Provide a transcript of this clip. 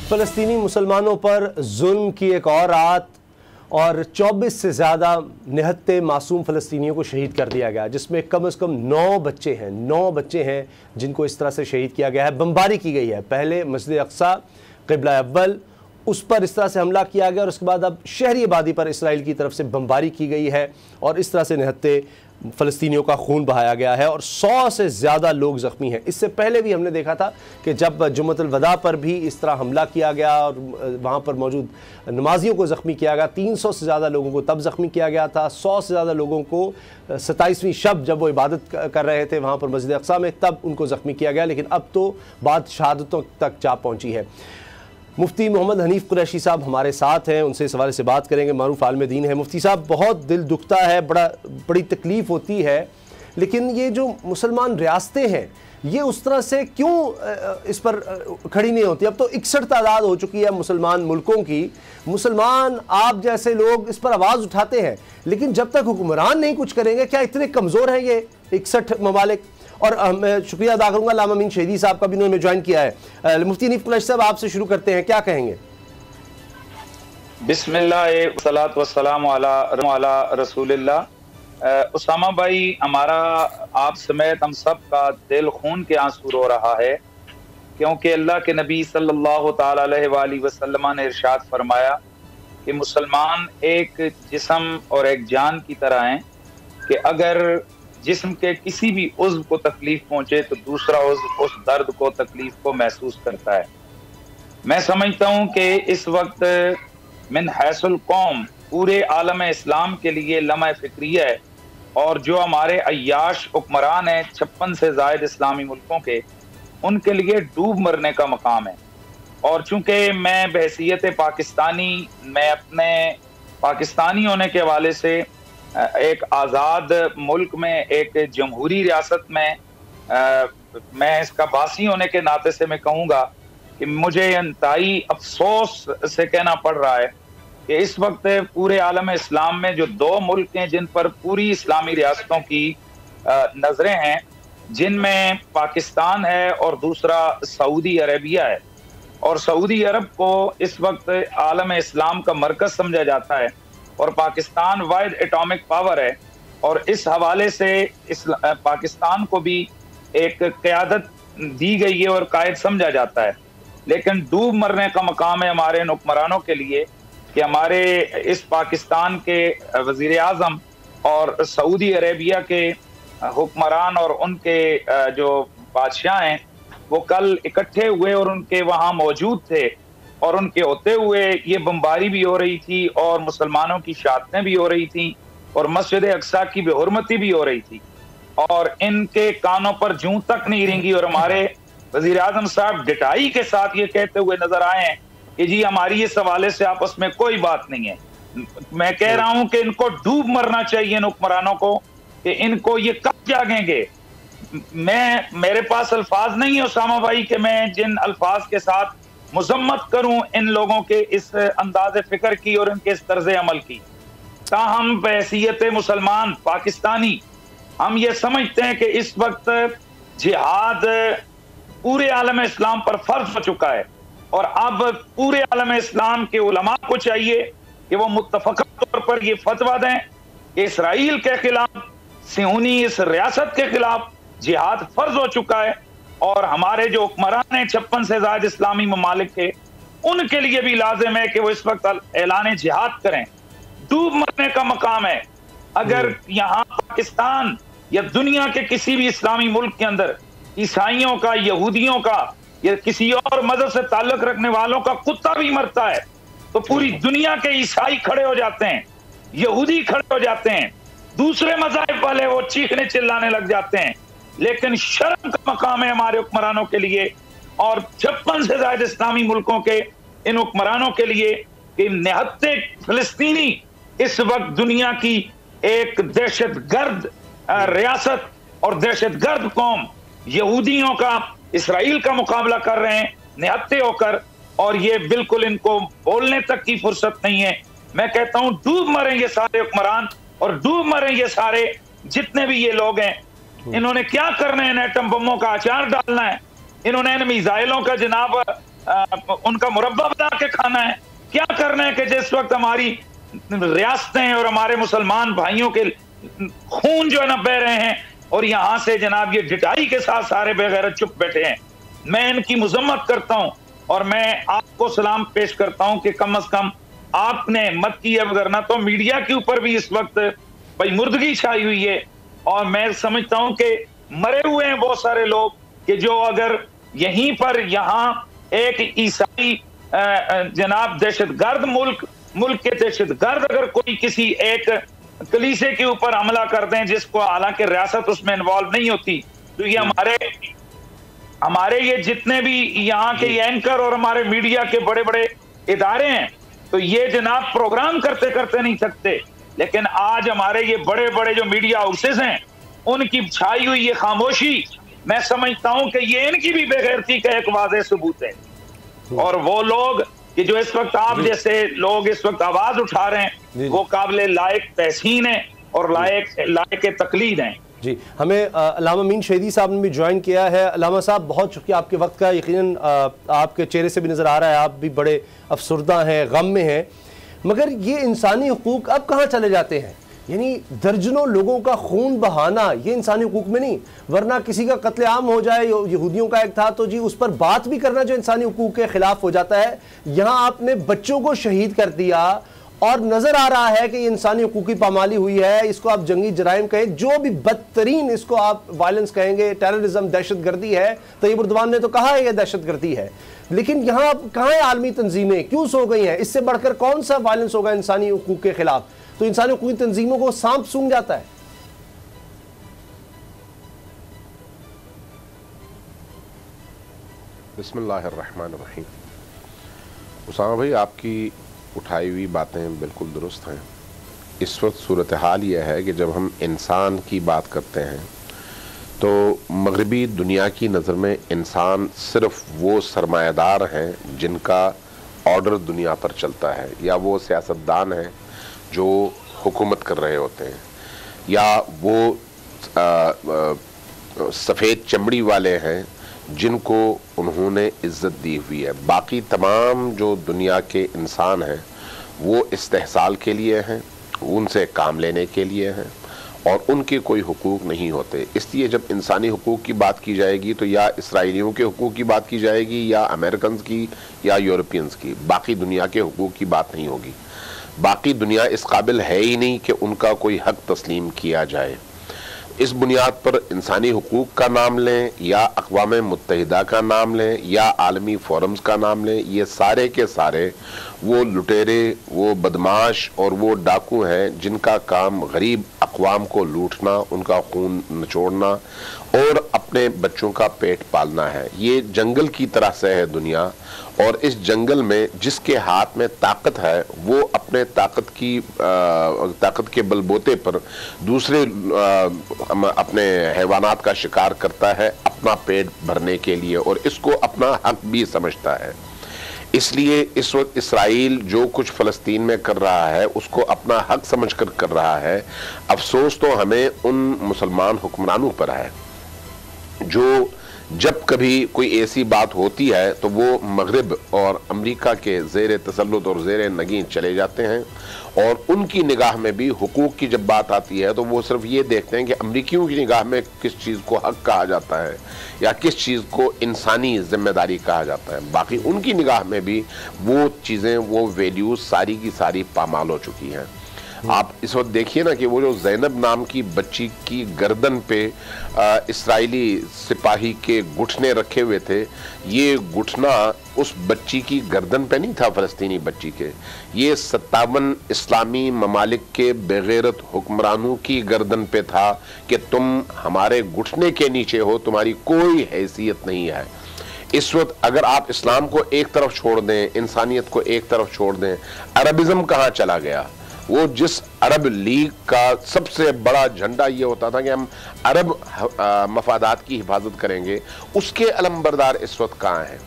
फ़लस्तीनी मुसलमानों पर जुल्म की एक और रात और 24 से ज़्यादा निहत्ते मासूम फ़लस्तीनियों को शहीद कर दिया गया, जिसमें कम से कम 9 बच्चे हैं जिनको इस तरह से शहीद किया गया है। बमबारी की गई है, पहले मस्जिद अक्सा क़िबला अव्वल, उस पर इस तरह से हमला किया गया और उसके बाद अब शहरी आबादी पर इसराइल की तरफ से बमबारी की गई है और इस तरह से निहत्ते फ़लस्तीनियों का खून बहाया गया है और 100 से ज़्यादा लोग ज़ख्मी हैं। इससे पहले भी हमने देखा था कि जब जुम्मतुल वदा पर भी इस तरह हमला किया गया और वहाँ पर मौजूद नमाजियों को ज़ख्मी किया गया, 300 से ज़्यादा लोगों को तब ज़ख्मी किया गया था। 100 से ज़्यादा लोगों को 27वीं शब जब वो इबादत कर रहे थे वहाँ पर मस्जिद अक्सा में, तब उनको ज़ख्मी किया गया, लेकिन अब तो बात शहादतों तक जा पहुँची है। मुफ्ती मोहम्मद हनीफ कुरैशी साहब हमारे साथ हैं, उनसे इस हवाले से बात करेंगे। मारूफ आलिम दीन है। मुफ्ती साहब, बहुत दिल दुखता है, बड़ी तकलीफ़ होती है, लेकिन ये जो मुसलमान रियासतें हैं ये उस तरह से क्यों इस पर खड़ी नहीं होती? अब तो 61 तादाद हो चुकी है मुसलमान मुल्कों की। मुसलमान आप जैसे लोग इस पर आवाज़ उठाते हैं, लेकिन जब तक हुक्मरान नहीं कुछ करेंगे, क्या इतने कमज़ोर हैं ये 61 ममालिक? और मैं शुक्रिया अदा करूँगा लामा अमीन शहीदी साहब का भी, उन्होंने ज्वाइन किया है। मुफ्ती हनीफ कुरैशी साहब, आपसे शुरू करते हैं, क्या कहेंगे? बिस्मिल्लाह वस्सलातु वस्सलामु अला रसूलिल्लाह। उसामा भाई, हमारा आप समेत हम सब का दिल खून के आंसू रो रहा है, क्योंकि अल्लाह के नबी सल्लल्लाहु ताला अलैहि वसल्लम ने इरशाद फरमाया कि मुसलमान एक जिस्म और एक जान की तरह हैं कि अगर जिस्म के किसी भी उज़्व को तकलीफ पहुंचे तो दूसरा उज़्व उस दर्द को, तकलीफ को महसूस करता है। मैं समझता हूं कि इस वक्त मिन हैसुल कौम पूरे आलम इस्लाम के लिए लम्हा फिक्रिया है, और जो हमारे अय्याश हुक्मरान हैं 56 से ज़ायद इस्लामी मुल्कों के, उनके लिए डूब मरने का मकाम है। और चूंकि मैं बहैसियत पाकिस्तानी, मैं अपने पाकिस्तानी होने के हवाले से एक आज़ाद मुल्क में, एक जमहूरी रियासत में, मैं इसका बासी होने के नाते से मैं कहूँगा कि मुझे इंतहाई अफसोस से कहना पड़ रहा है कि इस वक्त पूरे आलम इस्लाम में जो 2 मुल्क हैं जिन पर पूरी इस्लामी रियासतों की नज़रें हैं, जिनमें पाकिस्तान है और दूसरा सऊदी अरेबिया है, और सऊदी अरब को इस वक्त आलम इस्लाम का मरकज़ समझा जाता है और पाकिस्तान वाहिद एटॉमिक पावर है, और इस हवाले से पाकिस्तान को भी एक क़यादत दी गई है और कायद समझा जाता है। लेकिन डूब मरने का मकाम है हमारे हुक्मरानों के लिए कि हमारे इस पाकिस्तान के वज़ीर आज़म और सऊदी अरेबिया के हुक्मरान और उनके जो बादशाह हैं वो कल इकट्ठे हुए और उनके वहाँ मौजूद थे, और उनके होते हुए ये बमबारी भी हो रही थी और मुसलमानों की शहादतें भी हो रही थी और मस्जिद अक्सा की बेहुरमती भी हो रही थी, और इनके कानों पर जूं तक नहीं रेंगी। और हमारे वज़ीर आज़म साहब डिटाई के साथ ये कहते हुए नजर आए हैं कि जी हमारी इस हवाले से आपस में कोई बात नहीं है। मैं कह रहा हूं कि इनको डूब मरना चाहिए इन हुक्मरानों को, कि इनको ये कब जागेंगे। मेरे पास अल्फाज नहीं है उसामा भाई कि मैं जिन अल्फाज के साथ मुजम्मत करूं इन लोगों के इस अंदाज़े फिक्र की और इनके इस तर्ज अमल की। ताहम बहैसियत मुसलमान पाकिस्तानी हम ये समझते हैं कि इस वक्त जिहाद पूरे आलम इस्लाम पर फर्ज हो चुका है, और अब पूरे आलम इस्लाम के उलमा को चाहिए कि वो मुत्तफ़क़ा तौर पर ये फतवा दें कि इसराइल के खिलाफ, सिहूनी इस रियासत के खिलाफ जिहाद फर्ज हो चुका है, और हमारे जो हुक्मरान हैं 56 से ज़ायद इस्लामी ममालिक के, उनके लिए भी लाजिम है कि वो इस वक्त ऐलान जिहाद करें। डूब मरने का मकाम है। अगर यहाँ पाकिस्तान या दुनिया के किसी भी इस्लामी मुल्क के अंदर ईसाइयों का, यहूदियों का या किसी और मजहब से ताल्लुक रखने वालों का कुत्ता भी मरता है तो पूरी दुनिया के ईसाई खड़े हो जाते हैं, यहूदी खड़े हो जाते हैं, दूसरे मज़ाहिब वाले वो चीखने चिल्लाने लग जाते हैं। लेकिन शर्म का मकाम है हमारे हुक्मरानों के लिए और 56 से ज्यादा इस्लामी मुल्कों के इन हुक्मरानों के लिए कि निहत्ते फिलिस्तीनी इस वक्त दुनिया की एक दहशतगर्द रियासत और दहशतगर्द कौम यहूदियों का, इसराइल का मुकाबला कर रहे हैं निहत्ते होकर, और ये बिल्कुल इनको बोलने तक की फुर्सत नहीं है। मैं कहता हूं डूब मरेंगे सारे हुक्मरान और डूब मरेंगे सारे जितने भी ये लोग हैं। इन्होंने क्या करना है? एटम बमों का अचार डालना है, इन्होंने इन मिसाइलों का जनाब उनका मुरब्बा बना के खाना है? क्या करना है कि जिस वक्त हमारी रियासतें और हमारे मुसलमान भाइयों के खून जो है ना बह रहे हैं, और यहाँ से जनाब ये डिटाई के साथ सारे बेगैरत चुप बैठे हैं। मैं इनकी मुजम्मत करता हूँ और मैं आपको सलाम पेश करता हूँ कि कम अज कम आपने मत किया, मगर ना तो मीडिया के ऊपर भी इस वक्त भाई मुर्दगी छाई हुई है। और मैं समझता हूँ कि मरे हुए हैं बहुत सारे लोग कि जो अगर यहीं पर यहाँ एक ईसाई जनाब दहशतगर्द मुल्क के दहशतगर्द अगर कोई किसी एक कलीसे के ऊपर हमला कर दें, जिसको हालांकि रियासत उसमें इन्वॉल्व नहीं होती, तो ये हमारे ये जितने भी यहाँ के एंकर और हमारे मीडिया के बड़े बड़े इदारे हैं, तो ये जनाब प्रोग्राम करते करते नहीं थकते। लेकिन आज हमारे ये बड़े बड़े जो मीडिया हाउसेस हैं, उनकी छाई हुई ये खामोशी, मैं समझता हूं कि ये इनकी भी बेगैरती का एक वाज़ेह सबूत है। और वो लोग कि जो इस वक्त आप जैसे लोग इस वक्त आवाज उठा रहे हैं, वो काबिल लायक तहसीन है और लायक तकलीद हैं। जी, हमें अल्लामा अमीन शहीदी साहब ने भी ज्वाइन किया है। अल्लामा साहब, बहुत शुक्रिया आपके वक्त का। यकीनन आपके चेहरे से भी नज़र आ रहा है आप भी बड़े अफसरदा हैं, गम में हैं, मगर ये इंसानी हुकूक अब कहाँ चले जाते हैं? यानी दर्जनों लोगों का खून बहाना ये इंसानी हुकूक में नहीं, वरना किसी का कत्लेआम हो जाए, यहूदियों का एक था तो जी उस पर बात भी करना जो इंसानी हुकूक के खिलाफ हो जाता है। यहाँ आपने बच्चों को शहीद कर दिया और नजर आ रहा है कि ये इंसानी हुकूक की पामाली हुई है। इसको आप जंगी जराइम कहें, जो भी बदतरीन इसको आप वायलेंस कहेंगे, टेररिज्म, दहशतगर्दी है। तैयब उर्दवान ने तो कहा है ये दहशतगर्दी है, लेकिन यहाँ कहाँ है आलमी तंजीमें, क्यों सो गई हैं? इससे बढ़कर कौन सा वायलेंस होगा इंसानी हुकूक के खिलाफ? तो इंसानी हुकूकी तंजीमों को सांप सूंघ जाता है। बिस्मिल्लाहिर्रहमानिर्रहीम। उसामा भाई, आपकी उठाई हुई बातें बिल्कुल दुरुस्त हैं। इस वक्त सूरत हाल यह है कि जब हम इंसान की बात करते हैं तो मगरबी दुनिया की नज़र में इंसान सिर्फ वो सरमायादार हैं जिनका ऑर्डर दुनिया पर चलता है, या वो सियासतदान हैं जो हुकूमत कर रहे होते हैं, या वो सफ़ेद चमड़ी वाले हैं जिनको उन्होंने इज्जत दी हुई है। बाकी तमाम जो दुनिया के इंसान हैं वो इस्तेहसाल के लिए हैं, उनसे काम लेने के लिए हैं और उनके कोई हुकूक नहीं होते। इसलिए जब इंसानी हुकूक की बात की जाएगी तो या इसराइलियों के हुकूक की बात की जाएगी, या अमेरिकन की, या यूरोपियंस की। बाकी दुनिया के हुकूक की बात नहीं होगी। बाकी दुनिया इस काबिल है ही नहीं कि उनका कोई हक तस्लीम किया जाए। इस बुनियाद पर इंसानी हुकूक का नाम लें, या अक़वाम मुत्तहिदा का नाम लें, या आलमी फोरम्स का नाम लें, ये सारे के सारे वो लुटेरे, वो बदमाश और वो डाकू हैं जिनका काम गरीब अक़वाम को लूटना, उनका खून निचोड़ना और अपने बच्चों का पेट पालना है। ये जंगल की तरह से है दुनिया, और इस जंगल में जिसके हाथ में ताकत है वो अपने ताकत के बलबूते पर दूसरे अपने हैवानात का शिकार करता है अपना पेट भरने के लिए, और इसको अपना हक भी समझता है। इसलिए इस वक्त इसराइल जो कुछ फ़लस्तीन में कर रहा है उसको अपना हक समझकर कर रहा है। अफसोस तो हमें उन मुसलमान हुक्मरानों पर है जो जब कभी कोई ऐसी बात होती है तो वो मगरिब और अमेरिका के ज़ेर तसल्लुत और ज़ेर नगीं चले जाते हैं, और उनकी निगाह में भी हुकूक की जब बात आती है तो वो सिर्फ ये देखते हैं कि अमरीकियों की निगाह में किस चीज़ को हक कहा जाता है या किस चीज़ को इंसानी जिम्मेदारी कहा जाता है। बाकी उनकी निगाह में भी वो चीज़ें, वो वैल्यूज़ सारी की सारी पामाल हो चुकी हैं। आप इस वक्त देखिए ना कि वो जो ज़ैनब नाम की बच्ची की गर्दन पे इसराइली सिपाही के घुटने रखे हुए थे, ये घुटना उस बच्ची की गर्दन पे नहीं था, फ़लस्तीनी बच्ची के, ये 57 इस्लामी ममालिक के बेगैरत हुक्मरानों की गर्दन पे था कि तुम हमारे घुटने के नीचे हो, तुम्हारी कोई हैसियत नहीं है। इस वक्त अगर आप इस्लाम को एक तरफ छोड़ दें, इंसानियत को एक तरफ छोड़ दें, अरबिज़म कहाँ चला गया? वो जिस अरब लीग का सबसे बड़ा झंडा ये होता था कि हम अरब मफादात की हिफाजत करेंगे, उसके अलमबरदार इस वक्त कहाँ हैं?